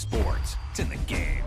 Sports, it's in the game.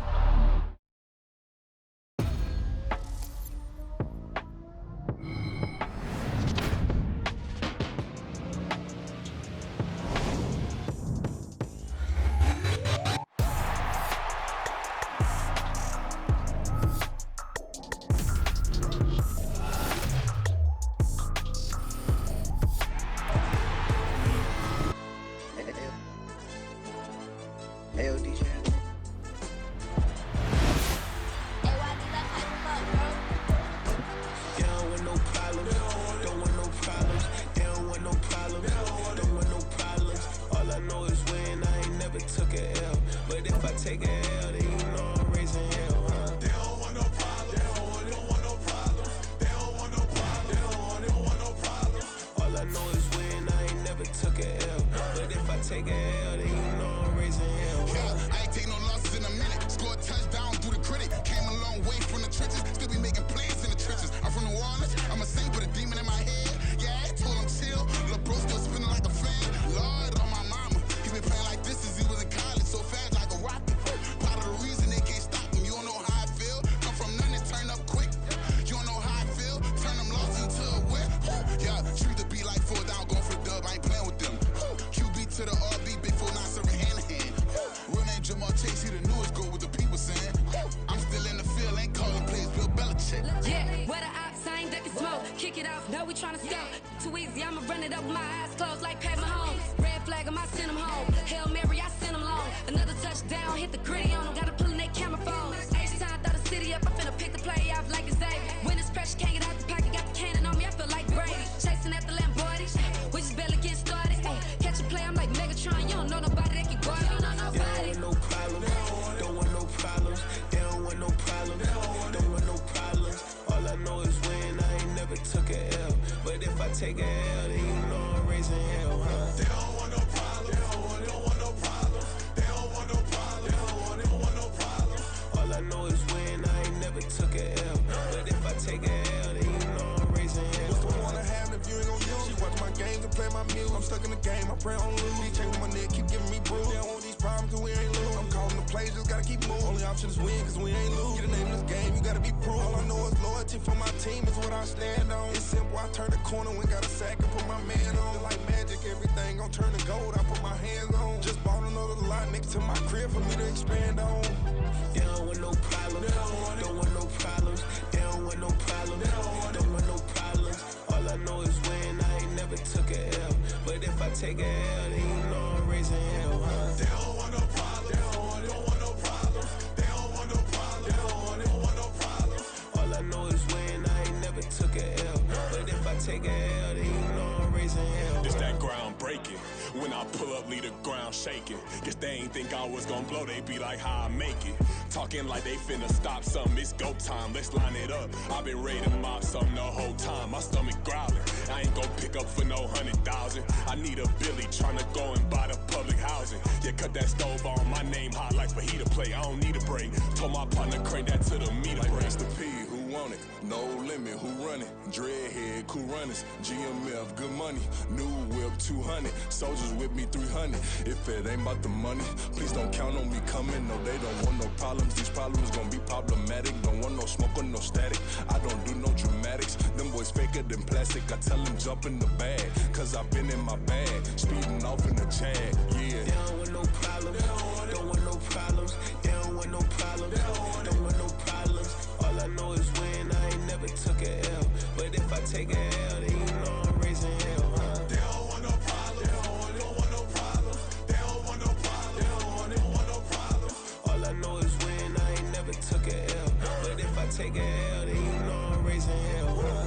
Like they finna stop something, it's go time, let's line it up. I've been ready to mob something the whole time, my stomach growling. I ain't gon' pick up for no 100,000. I need a Billy tryna go and buy the public housing. Yeah, cut that stove on, my name hot like fajita play. I don't need a break. Told my partner crank that to the meter like break. Mr. P, who want it? No limit, who run it? Dreadhead, cool runners. GMF, good money. New whip, 200. Soldiers with me, 300. If it ain't about the money, please don't count on me coming. No, they don't want no problems. These problems gon' be problematic. Don't want no smoke or no static. I don't do no dramatics. Them boys faker than plastic. I tell them jump in the bag, cause I've been in my bag. Speeding off in the Jag, yeah. They don't want no problems. Don't want no problems. They don't want no problems. Don't want no problems. All I know is win. I ain't never took a L. But if I take a L, then you know I'm raising hell, huh? They don't want no problems. They don't want no problems. They don't want no problems. They don't want no problems. All I know is win. I ain't never took a L. But if I take a L, then you know I'm raising hell, huh?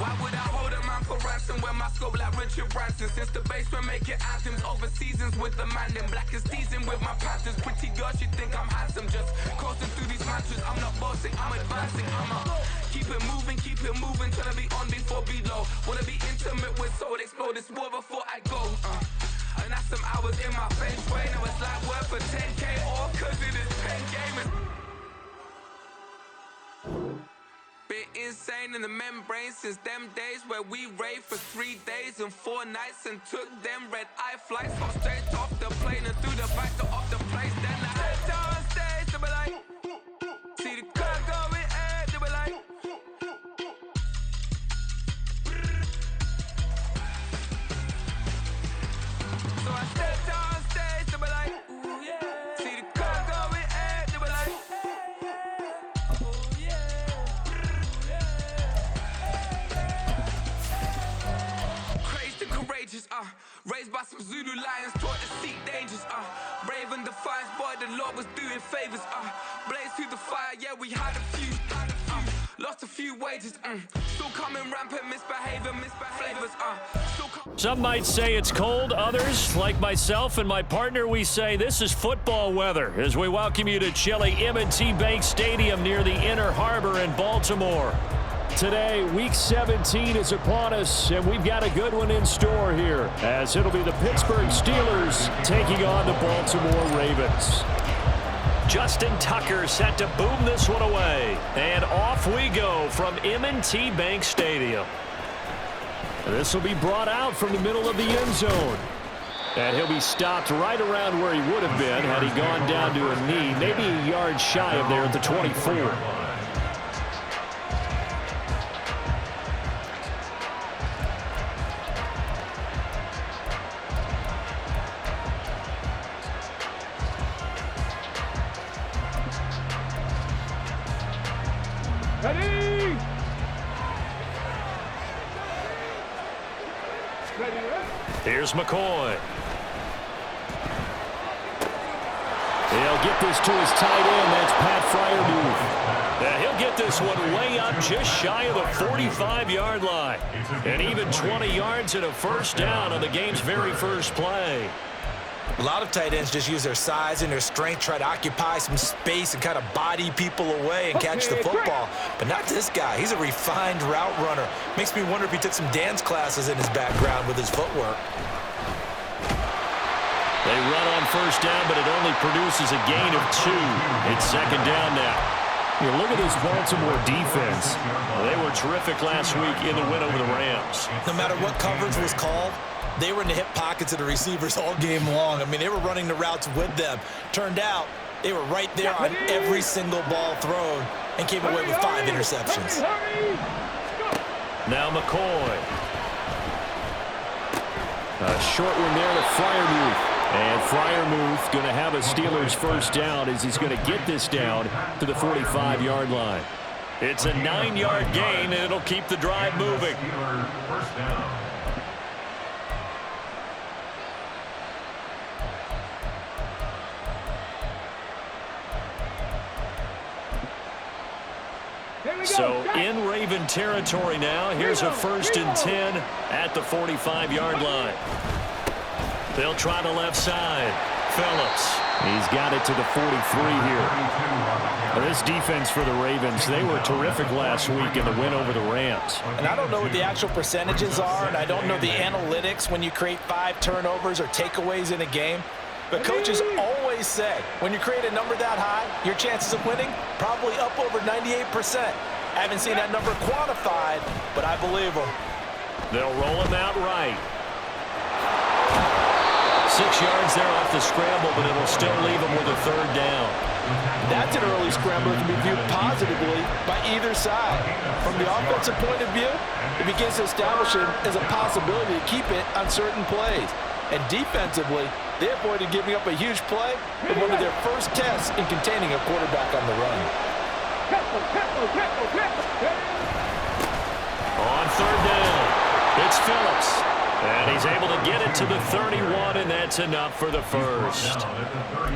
Why would I hold a man for ransom when my scope like Richard Branson? Since the basement making anthems over seasons with the man, then black is seasoned with my patterns. Pretty girls, you think I'm handsome, just coasting through these mantras. I'm not bossing, I'm advancing, keep it moving, tryna be on before below. Wanna be intimate with soul, explode this war before I go. And that's some hours in my feng shui. Now it's like work for 10K, all cause it is pen gaming. Been insane in the membrane since them days where we raved for 3 days and 4 nights and took them red eye flights. So straight off the plane and through the back door of the place. Then I stepped on stage, they were like, see the car going ahead, they were like, so I stepped on stage, they were like, ooh yeah. See the car going ahead, they were like, ooh yeah. Crazed and courageous, raised by some Zulu lions, taught to seek dangers, brave and defiant, boy, the Lord was doing favors, blaze through the fire, yeah, we had a few, lost a few wages, still coming rampant, misbehavior, flavors, Some might say it's cold. Others, like myself and my partner, we say this is football weather as we welcome you to chilly M&T Bank Stadium near the Inner Harbor in Baltimore. Today, Week 17 is upon us, and we've got a good one in store here, as it'll be the Pittsburgh Steelers taking on the Baltimore Ravens. Justin Tucker set to boom this one away, and off we go from M&T Bank Stadium. This will be brought out from the middle of the end zone. And he'll be stopped right around where he would have been had he gone down to a knee, maybe a yard shy of there at the 24. Here's McCoy. He'll get this to his tight end. That's Pat Freiermuth. And he'll get this one way up just shy of the 45-yard line. And even 20 yards and a first down on the game's very first play. A lot of tight ends just use their size and their strength, try to occupy some space and kind of body people away and catch the football. But not this guy. He's a refined route runner. Makes me wonder if he took some dance classes in his background with his footwork. They run on first down, but it only produces a gain of 2. It's second down now. Look at this Baltimore defense. They were terrific last week in the win over the Rams. No matter what coverage was called, they were in the hip pockets of the receivers all game long. I mean, they were running the routes with them. Turned out, they were right there on every single ball thrown and came away with 5 interceptions. Now McCoy. A short one there to Freiermuth. And Freiermuth going to have a Steelers first down as he's going to get this down to the 45-yard line. It's a 9-yard gain, and it'll keep the drive moving. So in Raven territory now. Here's a 1st and 10 at the 45-yard line. They'll try the left side. Phillips. He's got it to the 43 here. This defense for the Ravens, they were terrific last week in the win over the Rams. And I don't know what the actual percentages are, and I don't know the analytics when you create 5 turnovers or takeaways in a game. But coaches always say, when you create a number that high, your chances of winning probably up over 98%. I haven't seen that number quantified, but I believe them. They'll roll him out right. 6 yards there off the scramble, but it'll still leave him with a 3rd down. That's an early scramble that can be viewed positively by either side. From the offensive point of view, it begins to establish it as a possibility to keep it on certain plays. And defensively, they avoided giving up a huge play in one of their first tests in containing a quarterback on the run. On 3rd down, it's Phillips. And he's able to get it to the 31, and that's enough for the first.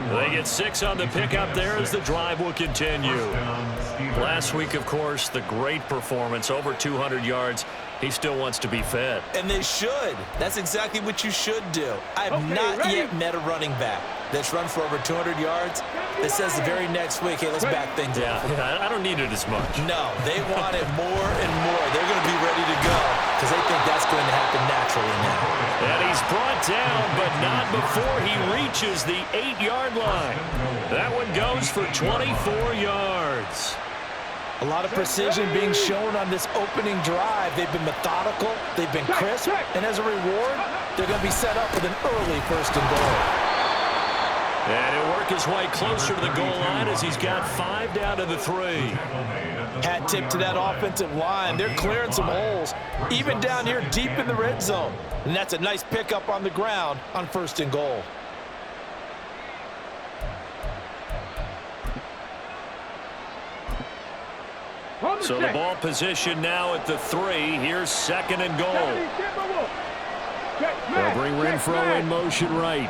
They get 6 on the pickup there as the drive will continue. Last week, of course, the great performance, over 200 yards He still wants to be fed. And they should. That's exactly what you should do. I have not yet met a running back that's run for over 200 yards that says the very next week, hey, let's back things up. Yeah, I don't need it as much. No, they want it more and more. They're going to be ready to go because they think that's going to happen naturally now. And he's brought down, but not before he reaches the 8-yard line. That one goes for 24 yards. A lot of precision being shown on this opening drive. They've been methodical, they've been crisp, and as a reward, they're going to be set up with an early 1st and goal. And he'll work his way closer to the goal line as he's got 5 down to the 3. Hat tip to that offensive line. They're clearing some holes, even down here deep in the red zone. And that's a nice pickup on the ground on 1st and goal. So the ball position now at the 3. Here's 2nd and goal. They'll bring Renfro in motion right.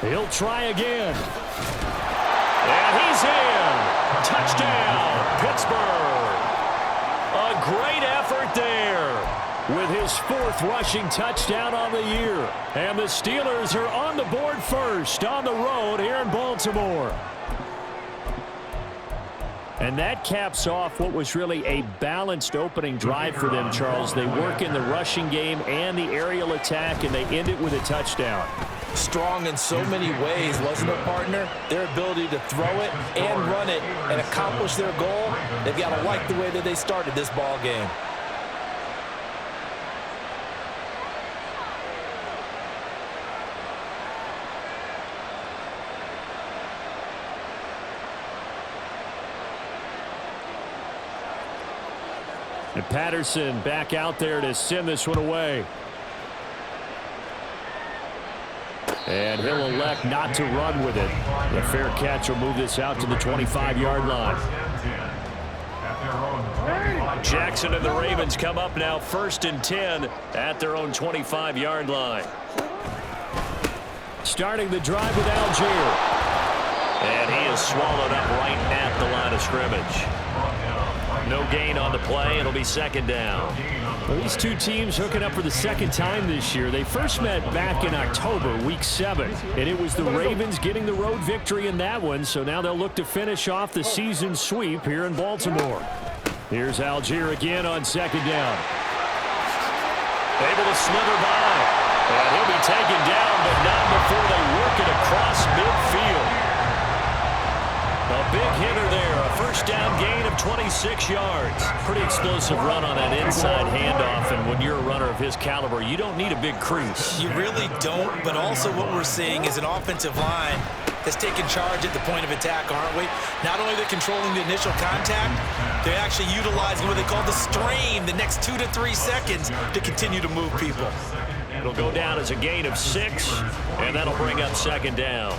He'll try again. And he's in. Touchdown, Pittsburgh. A great effort there with his 4th rushing touchdown on the year. And the Steelers are on the board first on the road here in Baltimore. And that caps off what was really a balanced opening drive for them, Charles. They work in the rushing game and the aerial attack, and they end it with a touchdown. Strong in so many ways, wasn't it, partner? Their ability to throw it and run it and accomplish their goal, they've got to like the way that they started this ball game. And Patterson back out there to send this one away. And he'll elect not to run with it. The fair catch will move this out to the 25-yard line. Jackson and the Ravens come up now 1st and 10 at their own 25-yard line. Starting the drive with Algier. And he is swallowed up right at the line of scrimmage. No gain on the play. It'll be 2nd down. Well, these two teams hooking up for the 2nd time this year. They first met back in October, week 7. And it was the Ravens getting the road victory in that one. So now they'll look to finish off the season sweep here in Baltimore. Here's Algier again on 2nd down. Able to slither by. And he'll be taken down, but not before they work it across midfield. A big hitter there, a 1st down gain of 26 yards. Pretty explosive run on that inside handoff, and when you're a runner of his caliber, you don't need a big crease. You really don't, but also what we're seeing is an offensive line that's taking charge at the point of attack, aren't we? Not only are they controlling the initial contact, they're actually utilizing what they call the strain, the next 2 to 3 seconds to continue to move people. It'll go down as a gain of 6, and that'll bring up 2nd down.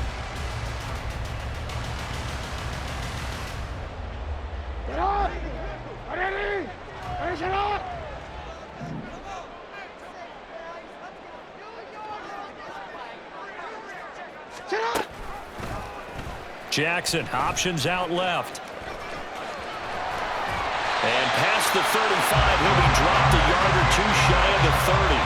Jackson options out left. And past the 35, he'll be dropped a yard or 2 shy of the 30.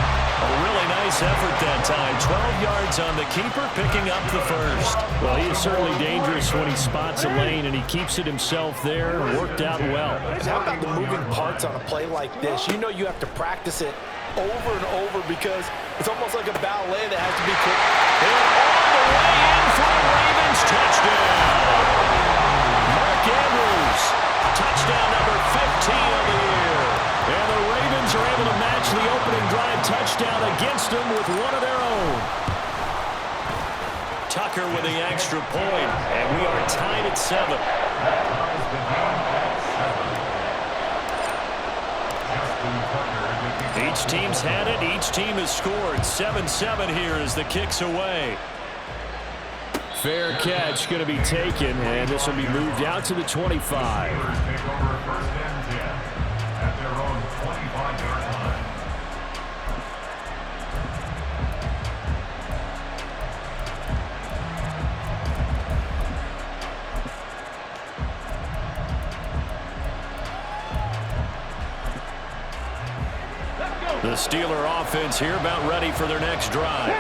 A really nice effort that time. 12 yards on the keeper, picking up the 1st. Well, he is certainly dangerous when he spots a lane, and he keeps it himself there. Worked out well. And how about the moving parts on a play like this? You know you have to practice it over and over because it's almost like a ballet that has to be quick. And all the way in for a Ravens touchdown. Mark Andrews, touchdown number 15 of the year. And the Ravens are able to match the opening drive touchdown against them with one of their own. Tucker with the extra point, and we are tied at 7. Each team's had it. Each team has scored. 7-7 here as the kick's away. Fair catch going to be taken, and this will be moved out to the 25. The Steeler offense here about ready for their next drive.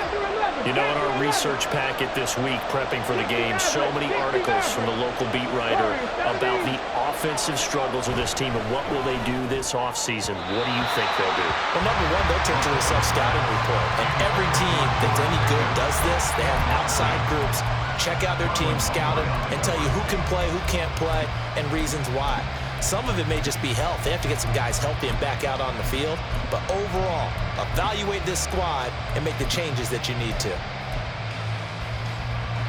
You know, in our research packet this week, prepping for the game, so many articles from the local beat writer about the offensive struggles of this team and what will they do this offseason. What do you think they'll do? Well, number one, they'll turn to the self-scouting report. And every team that's any good does this. They have outside groups, check out their team, scout them, and tell you who can play, who can't play, and reasons why. Some of it may just be health. They have to get some guys healthy and back out on the field. But overall, evaluate this squad and make the changes that you need to.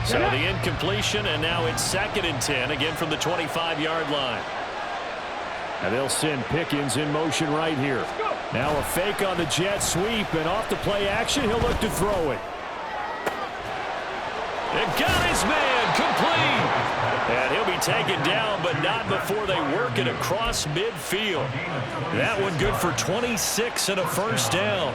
So the incompletion, and now it's 2nd and 10, again from the 25-yard line. And they'll send Pickens in motion right here. Now a fake on the jet sweep, and off the play action, he'll look to throw it. It got his man, complete. And he'll be taken down, but not before they work it across midfield. That one good for 26 and a first down.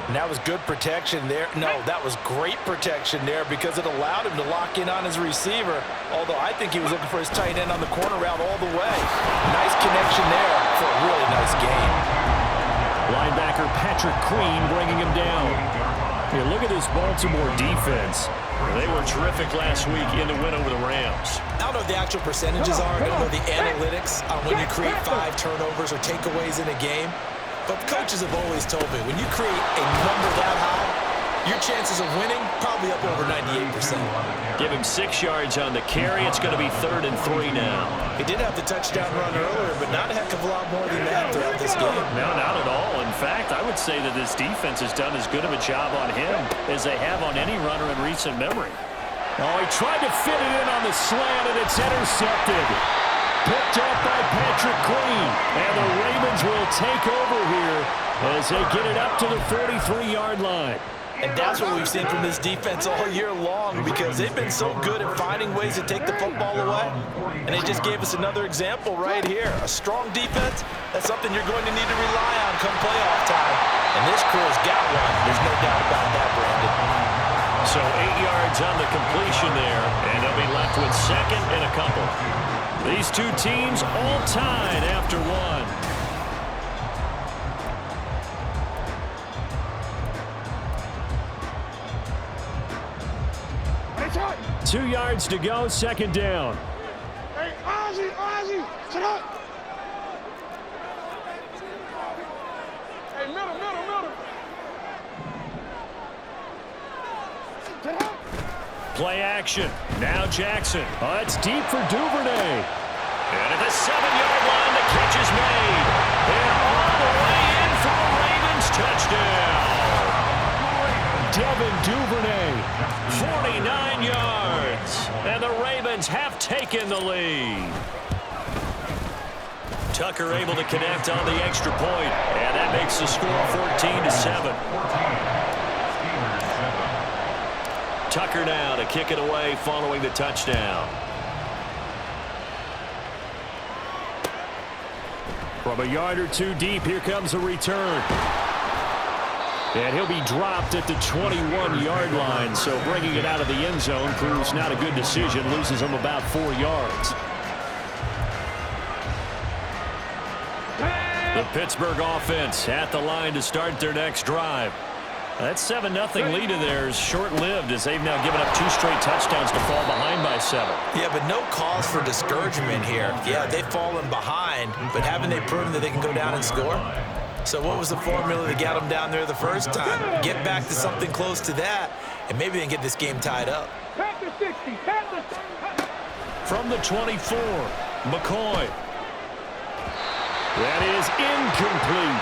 And that was good protection there. No, that was great protection there because it allowed him to lock in on his receiver, although I think he was looking for his tight end on the corner route all the way. Nice connection there for a really nice game. Linebacker Patrick Queen bringing him down. Here, look at this Baltimore defense. They were terrific last week in the win over the Rams. I don't know what the actual percentages are. I don't know the analytics on when you create 5 turnovers or takeaways in a game. But coaches have always told me, when you create a number that high, your chances of winning probably up over 98%. Give him 6 yards on the carry. It's going to be 3rd and 3 now. He did have the touchdown run earlier, but not a heck of a lot more than that throughout this game. No, not at all. In fact, I would say that this defense has done as good of a job on him as they have on any runner in recent memory. Oh, he tried to fit it in on the slant, and it's intercepted. Picked up by Patrick Queen. And the Ravens will take over here as they get it up to the 43-yard line. And that's what we've seen from this defense all year long because they've been so good at finding ways to take the football away. And they just gave us another example right here. A strong defense, that's something you're going to need to rely on come playoff time. And this crew's got one. There's no doubt about that, Brandon. So 8 yards on the completion there, and they'll be left with 2nd and a couple. These two teams all tied after one. 2 yards to go, 2nd down. Hey, Ozzy, sit up. Hey, middle. Sit up. Play action. Now Jackson. Oh, it's deep for Duvernay. And at the 7-yard line, the catch is made. And all the way in for a Ravens touchdown. Devin Duvernay, 49 yards. And the Ravens have taken the lead. Tucker able to connect on the extra point. And that makes the score 14-7. Tucker now to kick it away following the touchdown. From a yard or two deep, here comes a return. And he'll be dropped at the 21-yard line, so bringing it out of the end zone proves not a good decision, loses him about 4 yards. The Pittsburgh offense at the line to start their next drive. That 7-0 lead of theirs short-lived as they've now given up 2 straight touchdowns to fall behind by 7. Yeah, but no cause for discouragement here. Yeah, they've fallen behind, but haven't they proven that they can go down and score? So what was the formula that got them down there the first time? Get back to something close to that, and maybe they can get this game tied up. From the 24, McCoy. That is incomplete.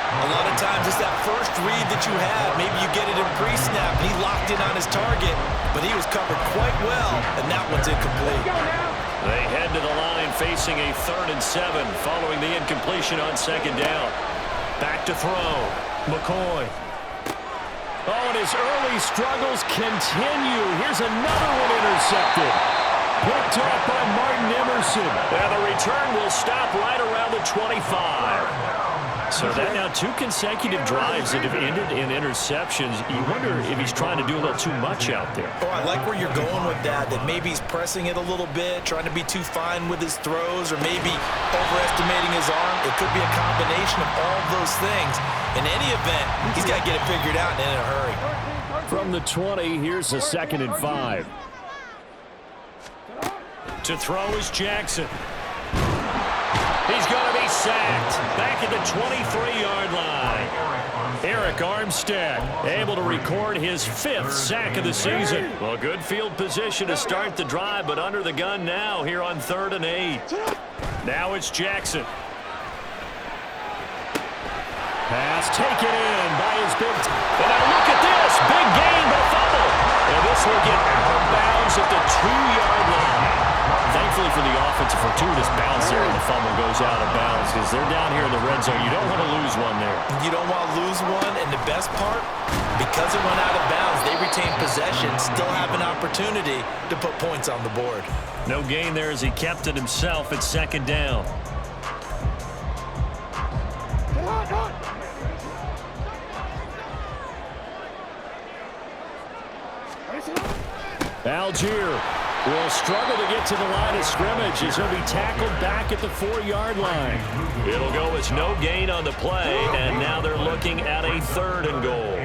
A lot of times it's that first read that you have. Maybe you get it in pre-snap, and he locked in on his target, but he was covered quite well, and that one's incomplete. They head to the line facing a 3rd and 7 following the incompletion on 2nd down. Back to throw. McCoy. Oh, and his early struggles continue. Here's another one intercepted. Picked off by Martin Emerson. And the return will stop right around the 25. So that now 2 consecutive drives that have ended in interceptions. You wonder if he's trying to do a little too much out there. Oh, I like where you're going with that maybe he's pressing it a little bit, trying to be too fine with his throws, or maybe overestimating his arm. It could be a combination of all those things. In any event, he's got to get it figured out and in a hurry. From the 20, here's a 2nd and 5. To throw is Jackson. He's going to be sacked back at the 23-yard line. Eric Armstead able to record his 5th sack of the season. Well, good field position to start the drive, but under the gun now here on 3rd and 8. Now it's Jackson. Pass taken in by his big and now look at this. Big gain, but a fumble. And this will get out of bounds at the 2-yard line. Thankfully for the offense, a fortuitous bounce there, and the fumble goes out of bounds because they're down here in the red zone. You don't want to lose one there. You don't want to lose one, and the best part, because it went out of bounds, they retain possession, still have an opportunity to put points on the board. No gain there as he kept it himself at 2nd down. Algier will struggle to get to the line of scrimmage as he'll be tackled back at the 4-yard line. It'll go as no gain on the play, and now they're looking at a 3rd and goal.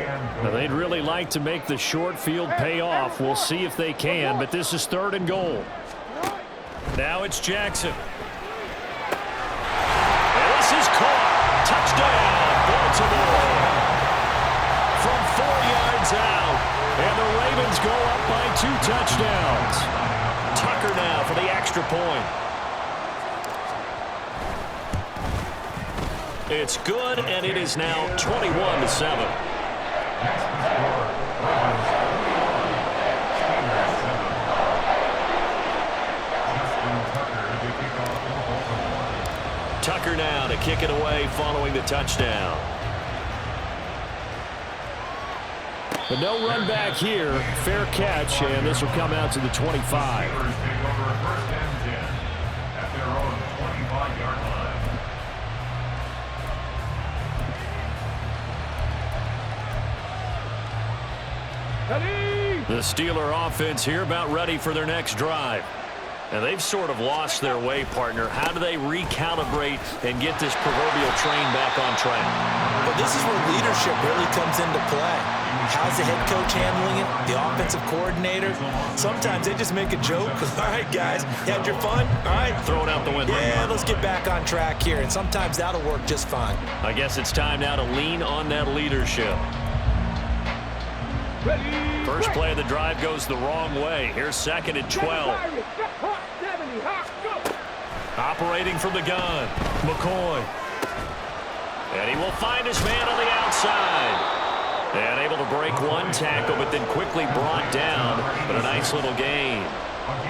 Now, they'd really like to make the short field pay off. We'll see if they can, but this is 3rd and goal. Now it's Jackson. And this is caught. Touchdown, Baltimore. From 4 yards out, and the Ravens go up by 2 touchdowns. Tucker now for the extra point. It's good, and it is now 21-7. Tucker now to kick it away following the touchdown. But no run back here. Fair catch, and this will come out to the 25. The Steeler offense here about ready for their next drive. Now, they've sort of lost their way, partner. How do they recalibrate and get this proverbial train back on track? Well, this is where leadership really comes into play. How's the head coach handling it? The offensive coordinator? Sometimes they just make a joke. All right, guys, you had your fun? All right. Throw it out the window. Yeah, let's get back on track here. And sometimes that'll work just fine. I guess it's time now to lean on that leadership. First play of the drive goes the wrong way. Here's 2nd and 12. Operating from the gun, McCoy. And he will find his man on the outside. And able to break one tackle, but then quickly brought down. But a nice little gain.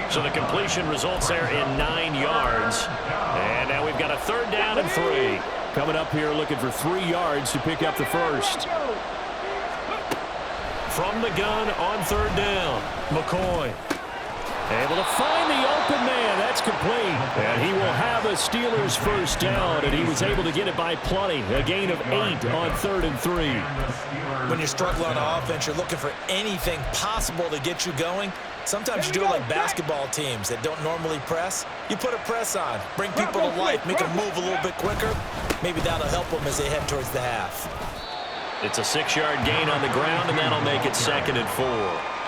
So the completion results there in 9 yards. And now we've got a 3rd down and 3. Coming up here looking for 3 yards to pick up the first. From the gun on 3rd down, McCoy. Able to find the open man. That's complete. And he will have a Steelers first down, and he was able to get it by plenty. A gain of 8 on 3rd and 3. When you're struggling on offense, you're looking for anything possible to get you going. Sometimes you do it like basketball teams that don't normally press. You put a press on, bring people to life, make them move a little bit quicker. Maybe that'll help them as they head towards the half. It's a 6-yard gain on the ground, and that'll make it 2nd and 4.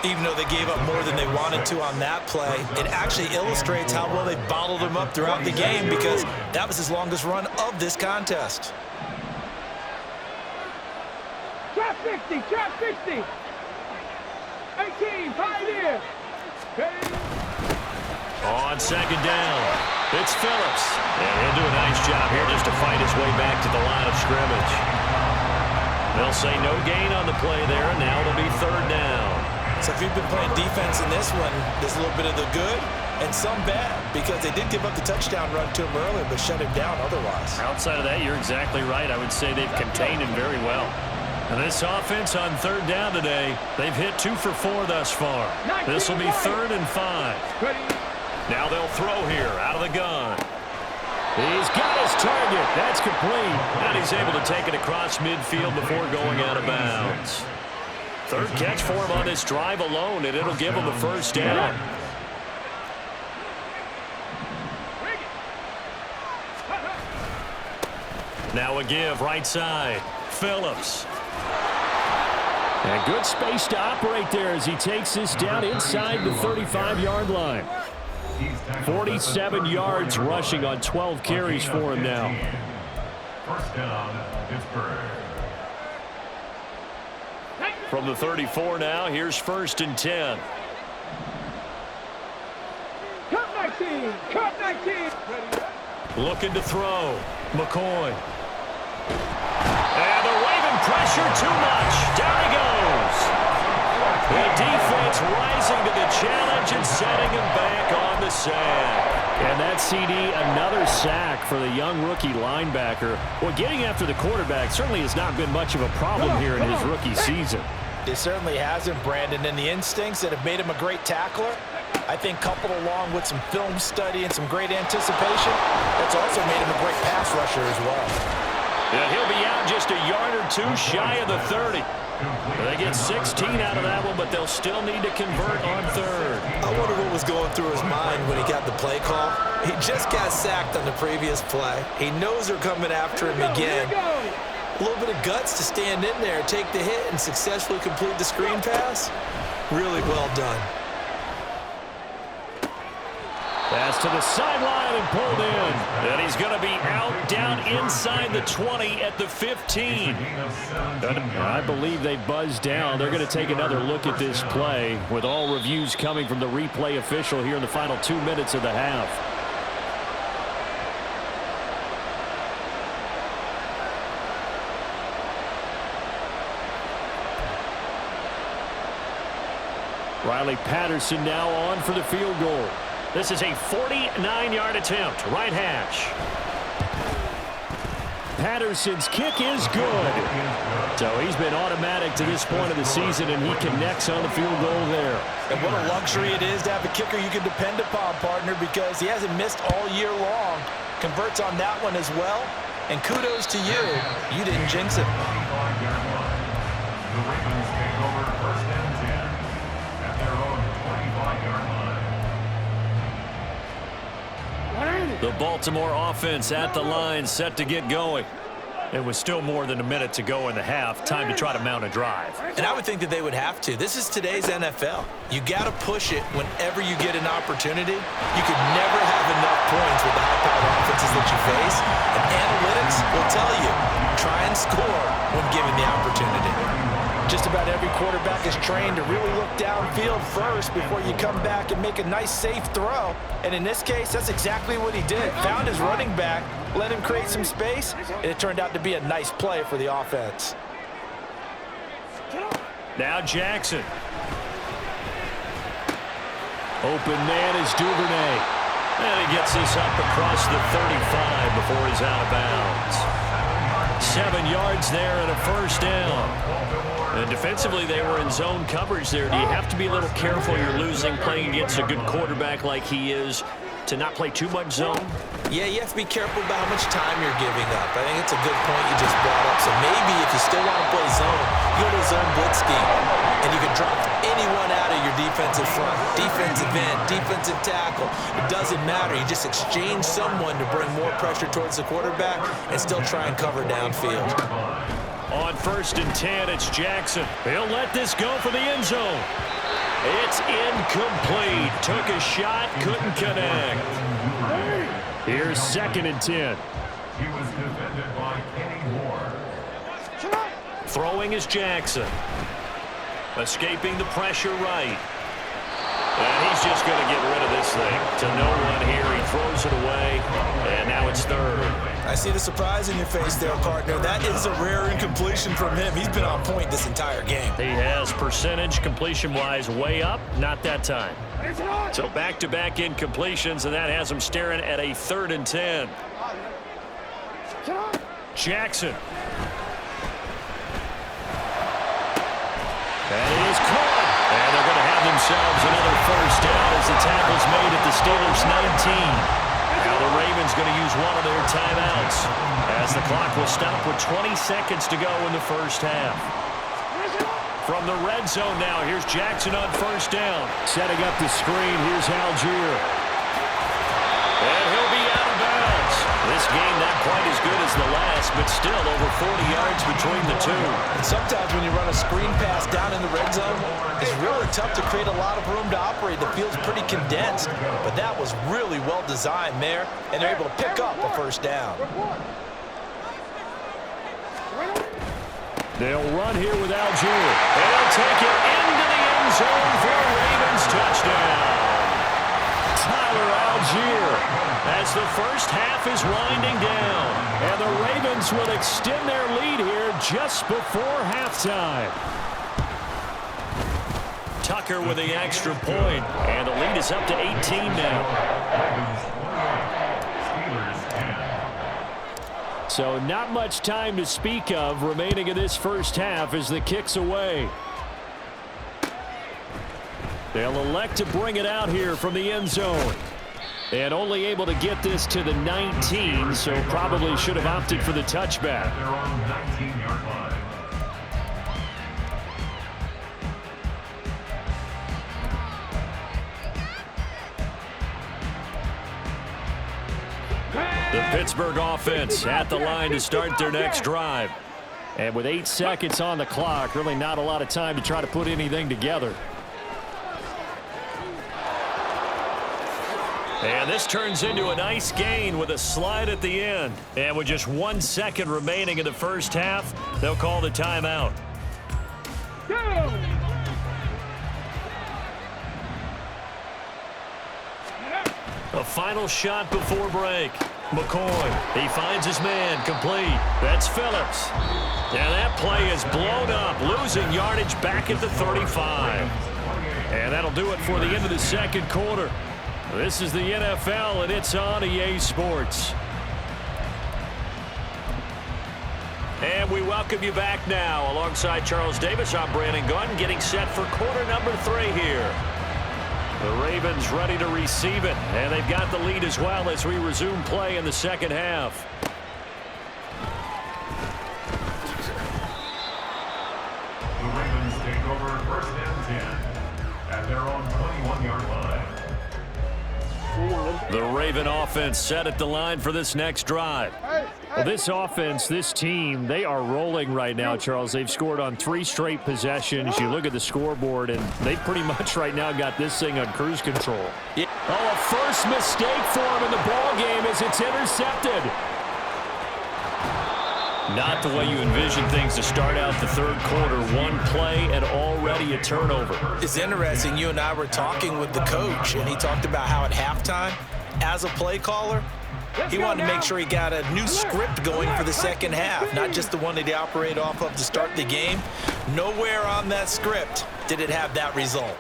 Even though they gave up more than they wanted to on that play, it actually illustrates how well they bottled them up throughout the game because that was his longest run of this contest. Trap 60, trap 60. 18, Pioneer. On 2nd down, it's Phillips. And he'll do a nice job here just to fight his way back to the line of scrimmage. They'll say no gain on the play there, and now it'll be 3rd down. So if you've been playing defense in this one, there's a little bit of the good and some bad because they did give up the touchdown run to him earlier but shut him down otherwise. Outside of that, you're exactly right. I would say they've contained him very well. And this offense on 3rd down today, they've hit 2 for 4 thus far. This will be 3rd and 5. Now they'll throw here out of the gun. He's got his target. That's complete. And he's able to take it across midfield before going out of bounds. Third catch for him on this drive alone, and it'll give him a first down. Now a give right side. Phillips. And good space to operate there as he takes this down inside the 35-yard line. 47 yards rushing on 12 carries for him now. First down, Pittsburgh. From the 34 now, here's 1st and 10. Cut 19! Cut 19! Looking to throw. McCoy. And they're waving pressure too much. Down he goes. The defense rising to the challenge and setting him back on the sack. And that CD, another sack for the young rookie linebacker. Well, getting after the quarterback certainly has not been much of a problem here in his rookie season. It certainly hasn't, Brandon, and the instincts that have made him a great tackler, I think coupled along with some film study and some great anticipation, that's also made him a great pass rusher as well. And he'll be out just a yard or two shy of the 30. They get 16 out of that one, but they'll still need to convert on third. I wonder what was going through his mind when he got the play call. He just got sacked on the previous play. He knows they're coming after him again. A little bit of guts to stand in there, take the hit, and successfully complete the screen pass. Really well done. Pass to the sideline and pulled in. And he's going to be out down inside the 20 at the 15. I believe they buzzed down. They're going to take another look at this play with all reviews coming from the replay official here in the final 2 minutes of the half. Riley Patterson now on for the field goal. This is a 49-yard attempt, right hash. Patterson's kick is good. So he's been automatic to this point of the season, and he connects on the field goal there. And what a luxury it is to have a kicker you can depend upon, partner, because he hasn't missed all year long. Converts on that one as well. And kudos to you. You didn't jinx it. The Ravens take over 1st and 10 at their own 25-yard line. The Baltimore offense at the line, set to get going. It was still more than a minute to go in the half. Time to try to mount a drive. And I would think that they would have to. This is today's NFL. You got to push it whenever you get an opportunity. You could never have enough points with the high-powered offenses that you face. And analytics will tell you, try and score when given the opportunity. Just about every quarterback is trained to really look downfield first before you come back and make a nice, safe throw. And in this case, that's exactly what he did. Found his running back, let him create some space, and it turned out to be a nice play for the offense. Now Jackson. Open man is Duvernay. And he gets this up across the 35 before he's out of bounds. 7 yards there and a first down. And defensively, they were in zone coverage there. Do you have to be a little careful? You're losing, playing against a good quarterback like he is, to not play too much zone? Yeah, you have to be careful about how much time you're giving up. I think it's a good point you just brought up. So maybe if you still want to play zone, you go to a zone blitz scheme, and you can drop anyone out of your defensive front, defensive end, defensive tackle. It doesn't matter. You just exchange someone to bring more pressure towards the quarterback and still try and cover downfield. On 1st and 10, it's Jackson. He'll let this go for the end zone. It's incomplete. Took a shot, couldn't connect. Here's 2nd and 10. He was defended by Kenny Moore. Throwing is Jackson. Escaping the pressure right. And he's just going to get rid of this thing to no one here. He throws it away, and now it's 3rd. I see the surprise in your face there, partner. That is a rare incompletion from him. He's been on point this entire game. He has percentage completion-wise way up, not that time. So back-to-back incompletions, and that has him staring at a 3rd and 10. Jackson. And it is caught. And they're going to have themselves another first down as the tackle's made at the Steelers' 19. Now the Ravens going to use one of their timeouts as the clock will stop with 20 seconds to go in the first half. From the red zone now, here's Jackson on first down. Setting up the screen, here's Algier. And he'll be out of bounds. This game not quite as good as the last, but still over 40 yards between the two. And sometimes when you run a screen pass down in the red zone, it's really tough to create a lot of room to operate. The field's pretty condensed, but that was really well designed there, and they're able to pick up a first down. They'll run here with Algier. And they'll take it into the end zone for a Ravens touchdown. Tyler Algier as the first half is winding down. And the Ravens will extend their lead here just before halftime. Tucker with the extra point. And the lead is up to 18 now. So not much time to speak of remaining in this first half as the kick's away. They'll elect to bring it out here from the end zone. And only able to get this to the 19, so probably should have opted for the touchback. They're on the 19-yard line. The Pittsburgh offense at the line to start their next drive. And with 8 seconds on the clock, really not a lot of time to try to put anything together. And this turns into a nice gain with a slide at the end. And with just 1 second remaining in the first half, they'll call the timeout. A final shot before break. McCoy, he finds his man, complete. That's Phillips. And that play is blown up, losing yardage back at the 35. And that'll do it for the end of the second quarter. This is the NFL, and it's on EA Sports. And we welcome you back now. Alongside Charles Davis, I'm Brandon Gunn, getting set for quarter number 3 here. The Ravens ready to receive it, and they've got the lead as well as we resume play in the second half. The Ravens take over first and 10 at their own 21-yard line. The Raven offense set at the line for this next drive. Well, this offense, this team, they are rolling right now, Charles. They've scored on 3 straight possessions. You look at the scoreboard, and they've pretty much right now got this thing on cruise control. Yeah. Oh, a first mistake for him in the ball game as it's intercepted. Not the way you envision things to start out the third quarter. 1 play and already a turnover. It's interesting. You and I were talking with the coach, and he talked about how at halftime, as a play caller, he wanted to make sure he got a new script going for the second half, not just the one that he operated off of to start the game. Nowhere on that script did it have that result.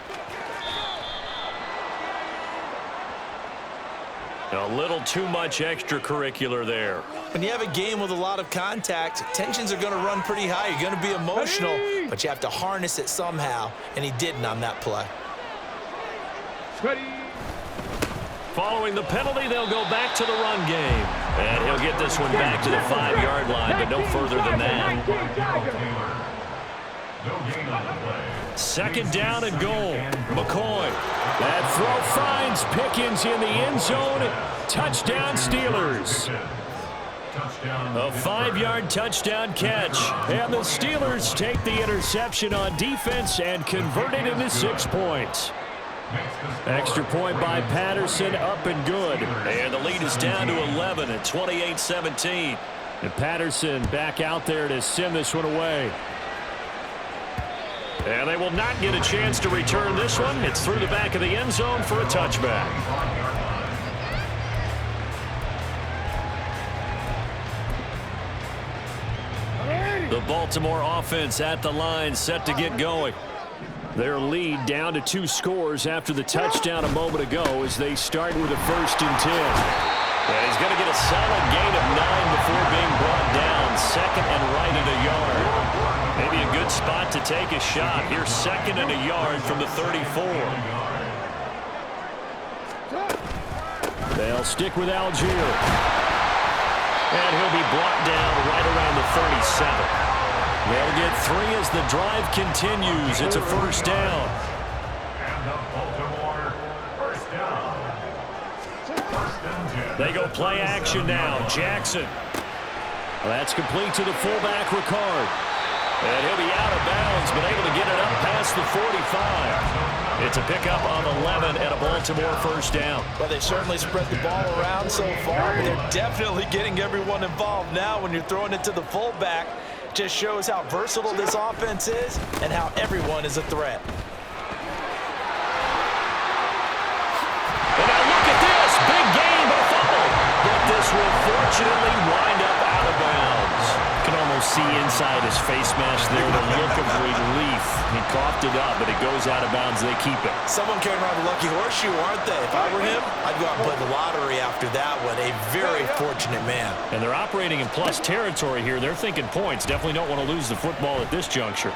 A little too much extracurricular there. When you have a game with a lot of contact, tensions are going to run pretty high. You're going to be emotional, but you have to harness it somehow, and he didn't on that play. Following the penalty, they'll go back to the run game. And he'll get this one back to the 5-yard line, but no further than that. No gain on the play. Second down and goal. McCoy. That throw finds Pickens in the end zone. Touchdown Steelers. A 5-yard touchdown catch. And the Steelers take the interception on defense and convert it into 6 points. Extra point by Patterson, up and good. And the lead is down to 11 at 28-17. And Patterson back out there to send this one away. And they will not get a chance to return this one. It's through the back of the end zone for a touchback. The Baltimore offense at the line, set to get going. Their lead down to 2 scores after the touchdown a moment ago as they start with a 1st and 10. And he's going to get a solid gain of 9 before being brought down. Second and right at a yard. Maybe a good spot to take a shot. Here's 2nd and a yard from the 34. They'll stick with Algier. And he'll be brought down right around the 37. They'll get 3 as the drive continues. It's a first down. And the Baltimore first down. First and 10. They go play action now. Jackson. That's complete to the fullback, Ricard. And he'll be out of bounds, but able to get it up past the 45. It's a pickup of 11 and a Baltimore first down. Well, they certainly spread the ball around so far, but they're definitely getting everyone involved now when you're throwing it to the fullback. Just shows how versatile this offense is and how everyone is a threat. And now look at this. Big gain, but a fumble. But this will fortunately wind up out of bounds. You can almost see inside his face mask there the look of relief. He coughed it up, but it goes out of bounds. They keep it. Someone carrying around the lucky horseshoe, aren't they? If I were him, I'd go out and play the lottery after that one. A very fortunate man. And they're operating in plus territory here. They're thinking points. Definitely don't want to lose the football at this juncture.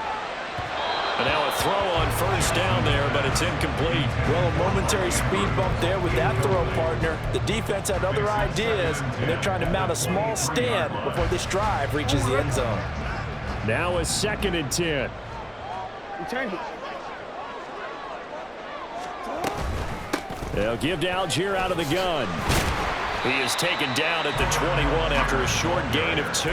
And now a throw on first down there, but it's incomplete. Well, a momentary speed bump there with that throw, partner. The defense had other ideas, and they're trying to mount a small stand before this drive reaches the end zone. Now a 2nd and 10. They'll give to Algier out of the gun. He is taken down at the 21 after a short gain of 2.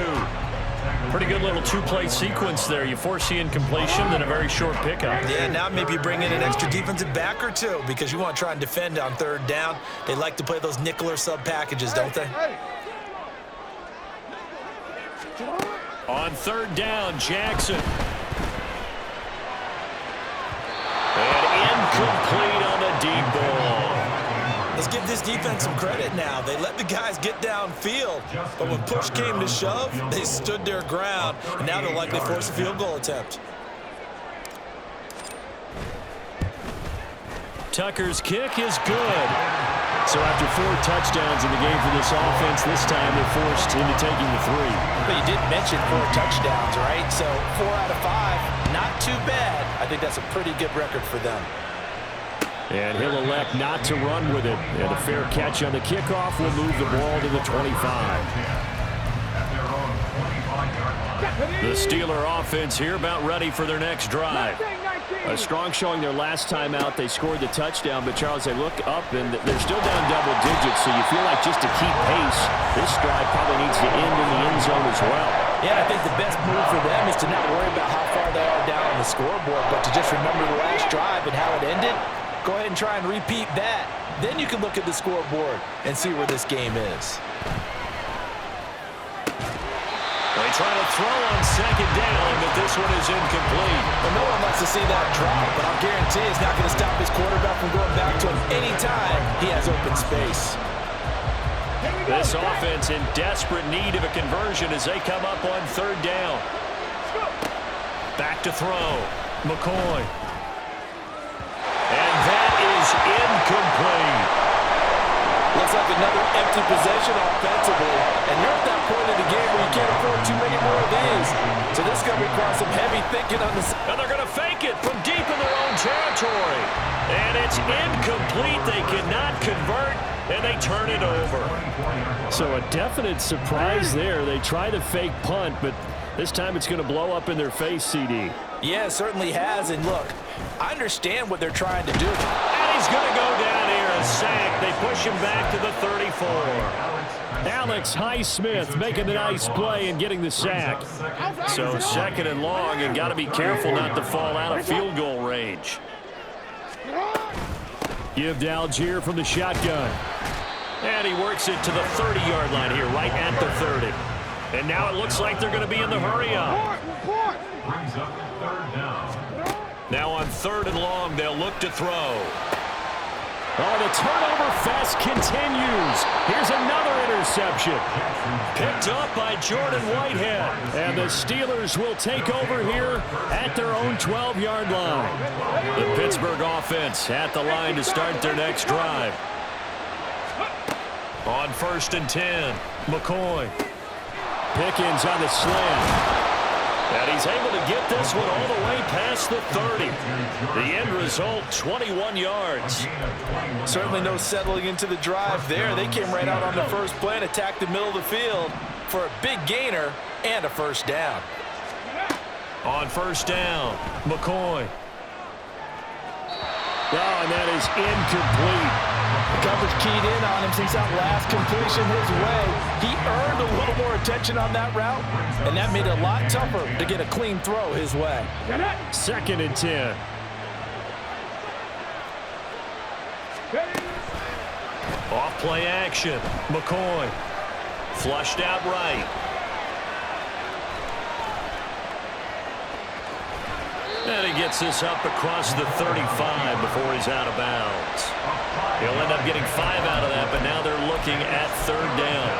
Pretty good little 2-play sequence there. You force the incompletion, then a very short pickup. Yeah, now maybe you bring in an extra defensive back or 2 because you want to try and defend on 3rd down. They like to play those nickel or sub packages, don't they? On 3rd down, Jackson. And incomplete on the deep ball. Let's give this defense some credit now. They let the guys get downfield, but when push came to shove, they stood their ground, and now they'll likely force a field goal attempt. Tucker's kick is good. So after 4 touchdowns in the game for this offense, this time they're forced into taking the 3. But you did mention 4 touchdowns, right? So 4 out of 5, not too bad. I think that's a pretty good record for them. And he'll elect not to run with it. And a fair catch on the kickoff will move the ball to the 25. The Steeler offense here about ready for their next drive. A strong showing their last time out. They scored the touchdown, but Charles, they look up and they're still down double digits, so you feel like just to keep pace, this drive probably needs to end in the end zone as well. Yeah, I think the best move for them is to not worry about how far they are down on the scoreboard, but to just remember the last drive and how it ended. Go ahead and try and repeat that. Then you can look at the scoreboard and see where this game is. They try to throw on 2nd down, but this one is incomplete. Well, no one wants to see that drop, but I'll guarantee it's not going to stop his quarterback from going back to him anytime he has open space. This offense in desperate need of a conversion as they come up on 3rd down. Back to throw. McCoy. And that is incomplete. Looks like another empty possession offensively. And you're at that point in the game where you can't afford too many more of these. So this is going to require some heavy thinking on this. And they're going to fake it from deep in their own territory. And it's incomplete. They cannot convert, and they turn it over. So a definite surprise there. They try to fake punt, but this time it's going to blow up in their face, CD. Yeah, it certainly has. And look, I understand what they're trying to do. And he's going to go down here, a sack. They push him back to the 34. Alex Highsmith making the nice play and getting the sack. So 2nd and long, and got to be careful not to fall out of field goal range. Give to Algier from the shotgun. And he works it to the 30-yard line here, right at the 30. And now it looks like they're going to be in the hurry-up. Brings up 3rd down. Now on 3rd and long, they'll look to throw. Oh, the turnover fest continues. Here's another interception. Picked up by Jordan Whitehead. And the Steelers will take over here at their own 12-yard line. The Pittsburgh offense at the line to start their next drive. On 1st and 10, McCoy. Pickens on the slant. And he's able to get this one all the way past the 30. The end result, 21 yards. Certainly no settling into the drive there. They came right out on the first play and attacked the middle of the field for a big gainer and a first down. On first down, McCoy. Oh, and that is incomplete. The coverage keyed in on him since that last completion his way. He earned a little more attention on that route, and that made it a lot tougher to get a clean throw his way. 2nd and 10. Off play action. McCoy. Flushed out right. And he gets this up across the 35 before he's out of bounds. He'll end up getting 5 out of that, but now they're looking at 3rd down.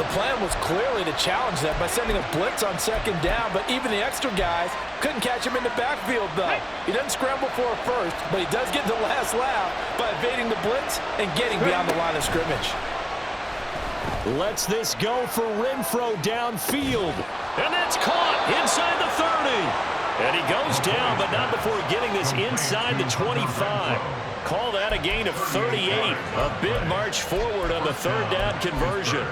The plan was clearly to challenge them by sending a blitz on 2nd down, but even the extra guys couldn't catch him in the backfield, though. He doesn't scramble for a first, but he does get the last laugh by evading the blitz and getting beyond the line of scrimmage. Lets this go for Renfro downfield. And that's caught inside the 30. And he goes down, but not before getting this inside the 25. Call that a gain of 38. A big march forward on the 3rd down conversion.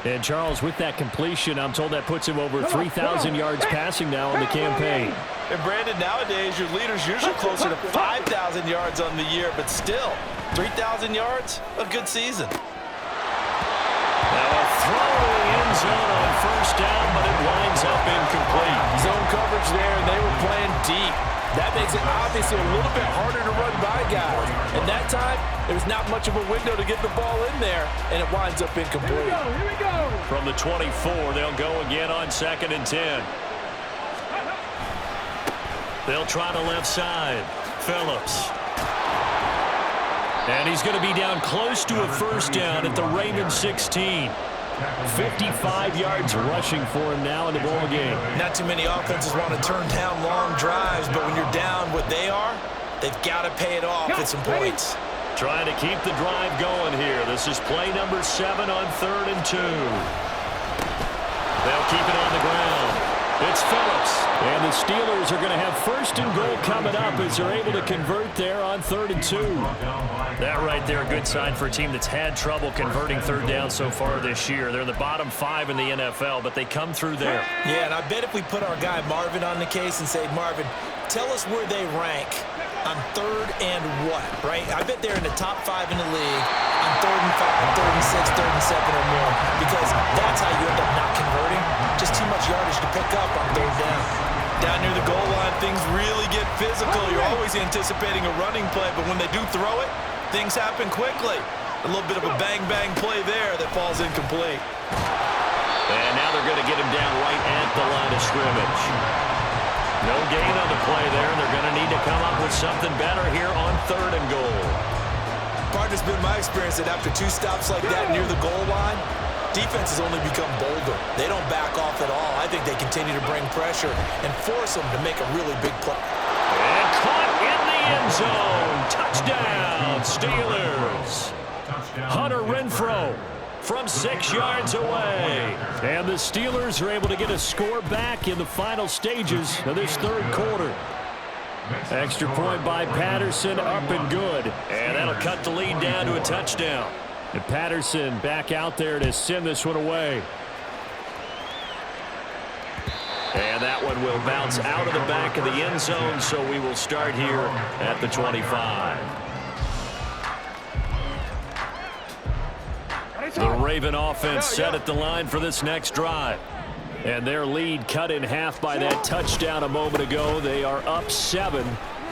And Charles, with that completion, I'm told that puts him over 3,000 yards passing now on the campaign. And Brandon, nowadays your leader's usually closer to 5,000 yards on the year, but still, 3,000 yards, a good season. Now a throw to the end zone on first down, but it winds up incomplete. Zone coverage there, and they were playing deep. That makes it obviously a little bit harder to run by guys. And that time, there was not much of a window to get the ball in there, and it winds up incomplete. Here we go. From the 24, they'll go again on 2nd and 10. They'll try the left side. Phillips. And he's going to be down close to a first down at the Ravens 16. 55 yards rushing for him now in the ball game. Not too many offenses want to turn down long drives, but when you're down what they are, they've got to pay it off with some points. Trying to keep the drive going here. This is play number 7 on 3rd and 2. They'll keep it on the ground. It's Phillips. And the Steelers are going to have 1st and goal coming up as they're able to convert there on 3rd and 2. That right there, a good sign for a team that's had trouble converting 3rd down so far this year. They're in the bottom 5 in the NFL, but they come through there. Yeah, and I bet if we put our guy Marvin on the case and say, Marvin, tell us where they rank on 3rd and what, right? I bet they're in the top 5 in the league on 3rd and 5, 3rd and 6, 3rd and 7 or more, because that's how you end up not converting. Just too much yardage to pick up on 3rd down. Down near the goal line, things really get physical. You're always anticipating a running play, but when they do throw it, things happen quickly. A little bit of a bang-bang play there that falls incomplete. And now they're going to get him down right at the line of scrimmage. No gain on the play there. They're going to need to come up with something better here on 3rd and goal. Partner's been my experience that after 2 stops like that near the goal line, defense has only become bolder. They don't back off at all. I think they continue to bring pressure and force them to make a really big play. And caught in the end zone. Touchdown, Steelers. Hunter Renfro from 6 yards away. And the Steelers are able to get a score back in the final stages of this 3rd quarter. Extra point by Patterson, up and good. And that'll cut the lead down to a touchdown. And Patterson back out there to send this one away. And that one will bounce out of the back of the end zone, so we will start here at the 25. The Raven offense set at the line for this next drive. And their lead cut in half by that touchdown a moment ago. They are up 7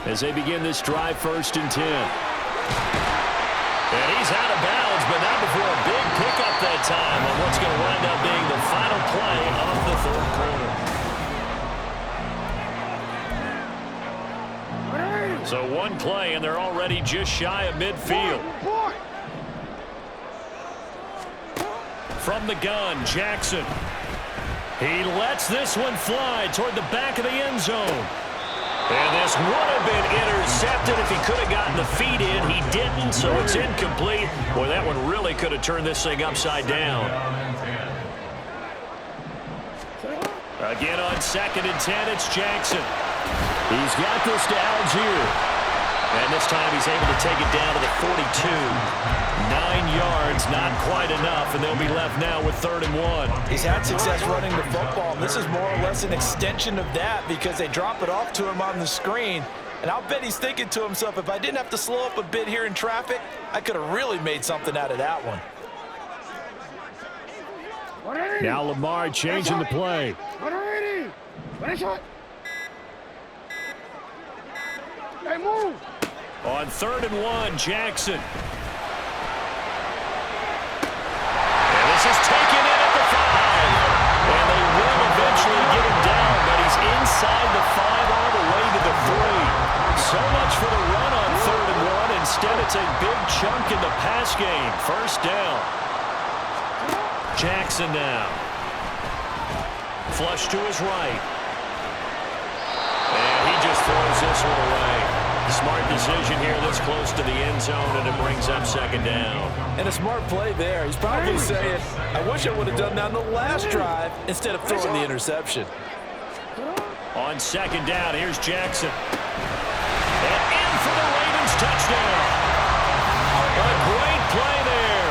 as they begin this drive 1st and 10. And he's out of bounds, but not before a big pickup that time on what's going to wind up being the final play of the 3rd quarter. So 1 play, and they're already just shy of midfield. From the gun, Jackson. He lets this one fly toward the back of the end zone. And this would have been intercepted if he could have gotten the feet in. He didn't, so it's incomplete. Boy, that one really could have turned this thing upside down. Again on 2nd and 10, it's Jackson. He's got this to Algier. And this time he's able to take it down to the 42. 9 yards, not quite enough, and they'll be left now with 3rd and 1. He's had success running the football, and this is more or less an extension of that because they drop it off to him on the screen. And I'll bet he's thinking to himself, if I didn't have to slow up a bit here in traffic, I could have really made something out of that one. Now Lamar changing the play. Hey, move. On 3rd and 1, Jackson. And this is taken in at the 5. And they will eventually get him down, but he's inside the 5 all the way to the 3. So much for the run on 3rd and 1. Instead, it's a big chunk in the pass game. 1st down. Jackson now. Flush to his right. And he just throws this one away. Smart decision here this close to the end zone, and it brings up 2nd down. And a smart play there. He's probably saying, I wish I would have done that on the last drive instead of throwing the interception. On 2nd down, here's Jackson. And in for the Ravens touchdown. A great play there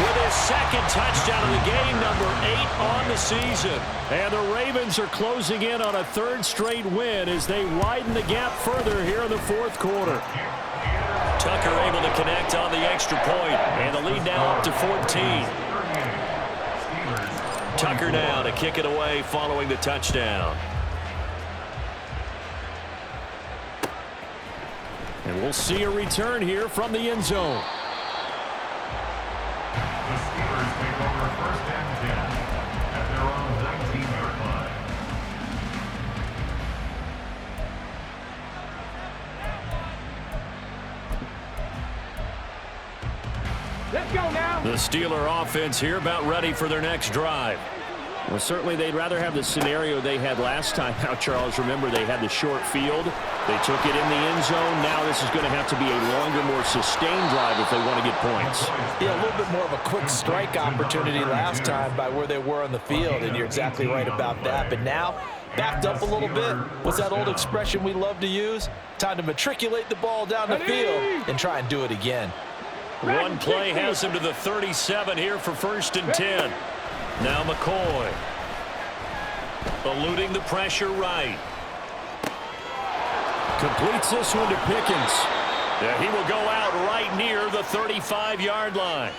with his 2nd touchdown of the game, number 8 on the season. And the Ravens are closing in on a 3rd straight win as they widen the gap further here in the 4th quarter. Tucker able to connect on the extra point, and the lead now up to 14. Tucker now to kick it away following the touchdown. And we'll see a return here from the end zone. The Steelers take over 1st and 10 at their own 19-yard line. Let's go now. The Steeler offense here about ready for their next drive. Well, certainly they'd rather have the scenario they had last time. Now, Charles, remember they had the short field. They took it in the end zone. Now this is going to have to be a longer, more sustained drive if they want to get points. Yeah, a little bit more of a quick strike opportunity last time by where they were on the field, and you're exactly right about that. But now, backed up a little bit. What's that old expression we love to use? Time to matriculate the ball down the field and try and do it again. One play has him to the 37 here for 1st and 10. Now McCoy. Eluding the pressure right. Completes this one to Pickens. Yeah, he will go out right near the 35-yard line.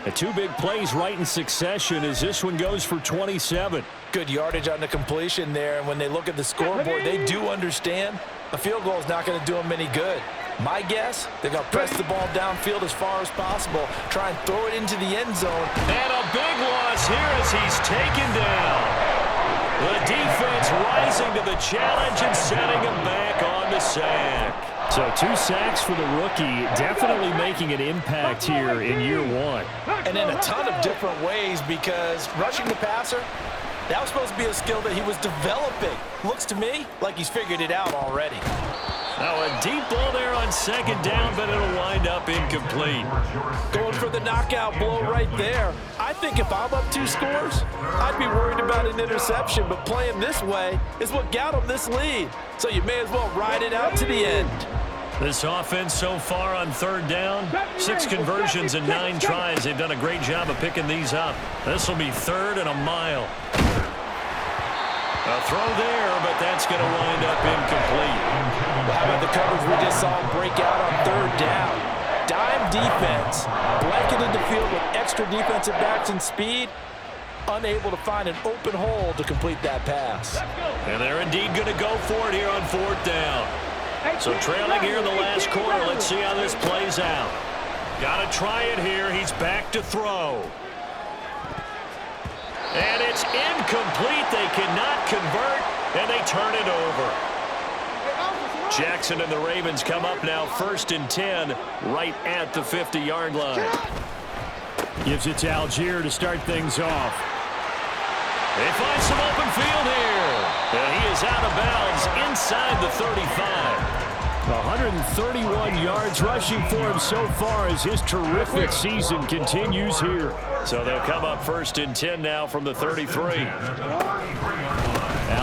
The 2 big plays right in succession as this one goes for 27. Good yardage on the completion there, and when they look at the scoreboard, they do understand a field goal is not going to do them any good. My guess, they're going to press the ball downfield as far as possible, try and throw it into the end zone. And a big loss here as he's taken down. The defense rising to the challenge and setting him back on the sack. So 2 sacks for the rookie, definitely making an impact here in year 1. And in a ton of different ways, because rushing the passer, that was supposed to be a skill that he was developing. Looks to me like he's figured it out already. Now a deep ball there on 2nd down, but it'll wind up incomplete. Going for the knockout blow right there. I think if I'm up 2 scores, I'd be worried about an interception, but playing this way is what got him this lead. So you may as well ride it out to the end. This offense so far on 3rd down, 6 conversions and 9 tries. They've done a great job of picking these up. This will be 3rd and a mile. A throw there, but that's going to wind up incomplete. Well, how about the coverage we just saw break out on 3rd down? Dime defense, blanketed the field with extra defensive backs and speed, unable to find an open hole to complete that pass. And they're indeed going to go for it here on 4th down. So trailing here in the last quarter, let's see how this plays out. Got to try it here. He's back to throw. And it's incomplete. They cannot convert, and they turn it over. Jackson and the Ravens come up now 1st and 10 right at the 50-yard line. Gives it to Algier to start things off. They find some open field here. And he is out of bounds inside the 35. 131 yards rushing for him so far as his terrific season continues here. So they'll come up 1st and 10 now from the 33.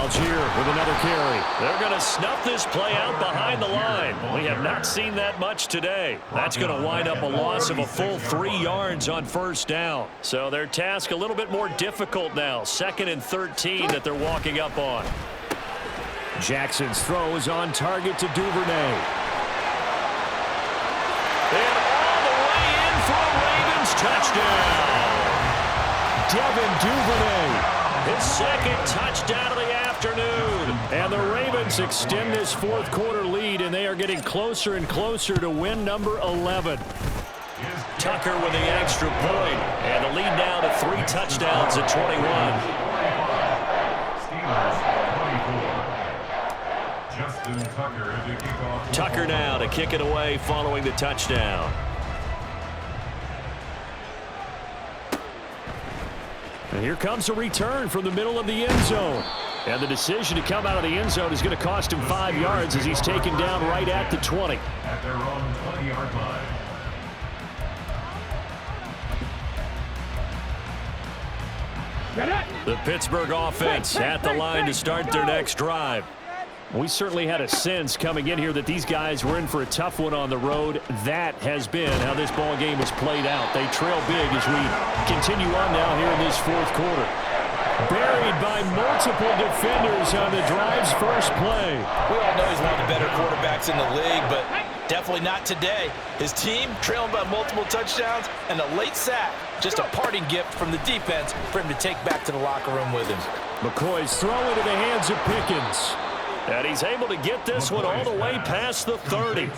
Algier with another carry. They're going to snuff this play out behind the line. We have not seen that much today. That's going to wind up a loss of a full 3 yards on first down. So their task a little bit more difficult now. 2nd and 13 that they're walking up on. Jackson's throw is on target to Duvernay. And all the way in for a Ravens touchdown. Devin Duvernay. His 2nd touchdown of the afternoon. And the Ravens extend this 4th quarter lead, and they are getting closer and closer to win number 11. Tucker with the extra point, and the lead now to 3 touchdowns at 21. Tucker now to kick it away following the touchdown. And here comes a return from the middle of the end zone. And the decision to come out of the end zone is going to cost him 5 yards as he's taken down right at the 20. At their own 20-yard line. The Pittsburgh offense at the line to start their next drive. We certainly had a sense coming in here that these guys were in for a tough one on the road. That has been how this ball game was played out. They trail big as we continue on now here in this 4th quarter. Buried by multiple defenders on the drive's first play. We all know he's one of the better quarterbacks in the league, but definitely not today. His team trailing by multiple touchdowns and a late sack. Just a parting gift from the defense for him to take back to the locker room with him. McCoy's throw into the hands of Pickens. And he's able to get this one all the way past the 30.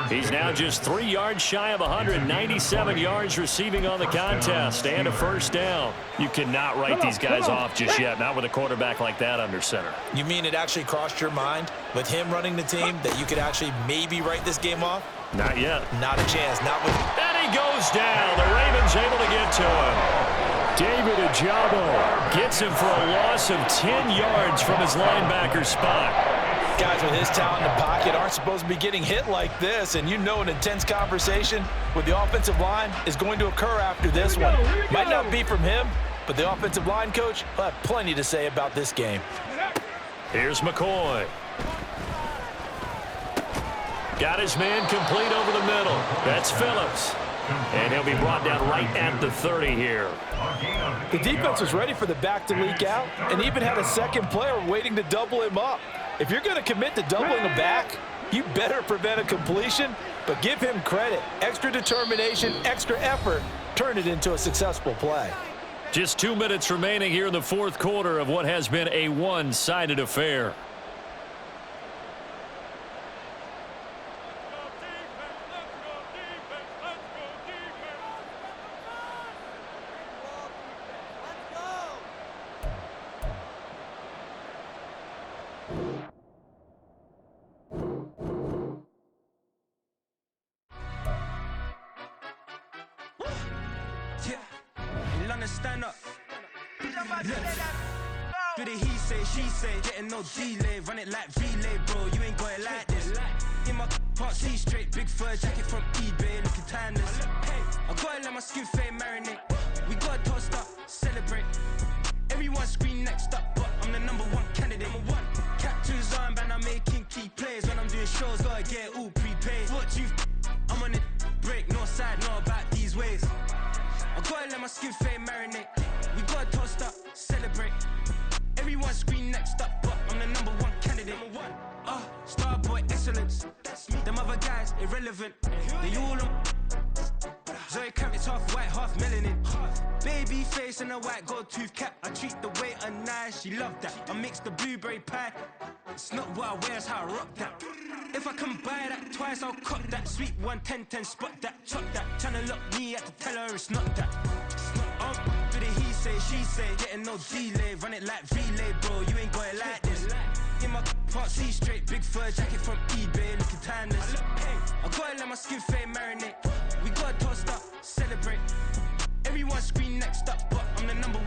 He's now just 3 yards shy of 197 yards receiving on the contest and a first down. You cannot write these guys off just yet, not with a quarterback like that under center. You mean it actually crossed your mind with him running the team that you could actually maybe write this game off? Not yet. Not a chance. Not with. And he goes down. The Ravens able to get to him. David Ojabo gets him for a loss of 10 yards from his linebacker spot. Guys with his talent in the pocket aren't supposed to be getting hit like this, and you know an intense conversation with the offensive line is going to occur after this one. Might not be from him, but the offensive line coach will have plenty to say about this game. Here's McCoy. Got his man complete over the middle. That's Phillips. And he'll be brought down right at the 30 here. The defense was ready for the back to leak out and even had a second player waiting to double him up. If you're going to commit to doubling him back, you better prevent a completion, but give him credit. Extra determination, extra effort, turn it into a successful play. Just 2 minutes remaining here in the 4th quarter of what has been a one-sided affair. Stand up. Do the he say, she say, getting no delay, run it like relay, bro. You ain't got it like this. In my part C straight, big fur jacket from eBay, looking timeless. I gotta let my skin fade marinate. We gotta toast up, celebrate. Everyone scream next up, but I'm the #1 candidate. Captain's armband, I'm making key plays. When I'm doing shows, gotta get it all prepaid. What you? I'm on it, break, no side, know about these ways. I gotta let my skin fade marinate. We gotta toast up, celebrate. Everyone scream next up, but I'm the #1 candidate. Starboy excellence. Them other guys irrelevant. They all on. Zoe Kravitz half white, half melanin. Baby face and a white gold tooth cap. I treat the waiter nice, she love that. I mix the blueberry pie. It's not what I wear, it's how I rock that. If I can buy that twice, I'll cop that. Sweet 110, spot that, chop that. Tryna lock me at the tell her it's not that. Do the he say, she say, getting no delay, run it like relay, bro. You ain't got it like this. In my part C straight, big fur jacket from eBay, looking timeless. I gotta let my skin fade marinate. We gotta toast up, celebrate. Everyone scream next up, but I'm the #1